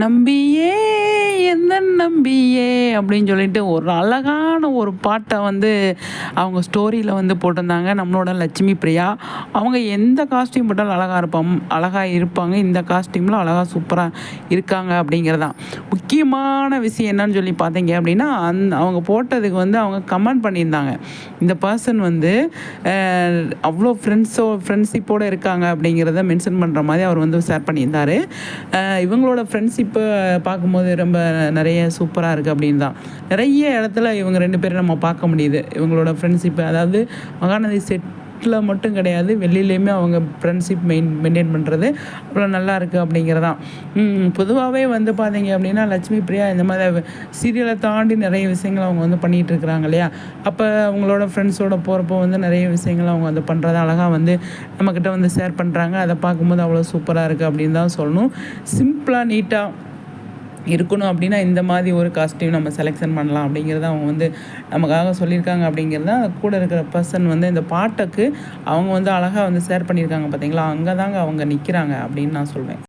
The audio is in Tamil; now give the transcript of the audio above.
நம்பியே எந்த நம்பியே அப்படின்னு சொல்லிட்டு ஒரு அழகான ஒரு பாட்டை வந்து அவங்க ஸ்டோரியில் வந்து போட்டிருந்தாங்க நம்மளோட லட்சுமி பிரியா. அவங்க எந்த காஸ்டியூம் போட்டாலும் அழகாக இருப்பாங்க. இந்த காஸ்டியூமில் அழகாக சூப்பராக இருக்காங்க அப்படிங்கிறதான் முக்கியமான விஷயம். என்னன்னு சொல்லி பார்த்தீங்க அப்படின்னா அவங்க போட்டதுக்கு வந்து அவங்க கமெண்ட் பண்ணியிருந்தாங்க. இந்த பர்சன் வந்து அவ்வளோ ஃப்ரெண்ட்ஷிப்போடு இருக்காங்க அப்படிங்கிறத மென்ஷன் பண்ணுற மாதிரி அவர் வந்து ஷேர் பண்ணியிருந்தார். இவங்களோட ஃப்ரெண்ட்ஷிப்பை பார்க்கும்போது ரொம்ப நிறைய சூப்பராக இருக்குது அப்படின்னு தான். நிறைய இடத்துல இவங்க 2 பேரும் நம்ம பார்க்க முடியுது. இவங்களோட ஃப்ரெண்ட்ஷிப்பு அதாவது மகாநதி செட்டில் மட்டும் கிடையாது, வெளியிலையுமே அவங்க ஃப்ரெண்ட்ஷிப் மெயின்டைன் பண்ணுறது அவ்வளோ நல்லா இருக்குது அப்படிங்கிறதான். பொதுவாகவே வந்து பார்த்தீங்க அப்படின்னா லட்சுமி பிரியா இந்த மாதிரி சீரியலை தாண்டி நிறைய விஷயங்கள் அவங்க வந்து பண்ணிகிட்டு இருக்கிறாங்க இல்லையா. அப்போ அவங்களோட ஃப்ரெண்ட்ஸோட போகிறப்போ வந்து நிறைய விஷயங்கள் அவங்க வந்து பண்ணுறத அழகாக வந்து நம்மக்கிட்ட வந்து ஷேர் பண்ணுறாங்க. அதை பார்க்கும்போது அவ்வளோ சூப்பராக இருக்குது அப்படின்னு தான் சொல்லணும். சிம்பிளாக நீட்டாக இருக்கணும் அப்படின்னா இந்த மாதிரி ஒரு காஸ்டியூம் நம்ம செலெக்ஷன் பண்ணலாம் அப்படிங்கிறத அவங்க வந்து நமக்காக சொல்லியிருக்காங்க அப்படிங்கிறத கூட இருக்கிற பர்சன் வந்து இந்த பாட்டுக்கு அவங்க வந்து அழகாக வந்து ஷேர் பண்ணியிருக்காங்க பார்த்தீங்களா. அங்கே தாங்க அவங்க நிற்கிறாங்க அப்படின்னு நான் சொல்வேன்.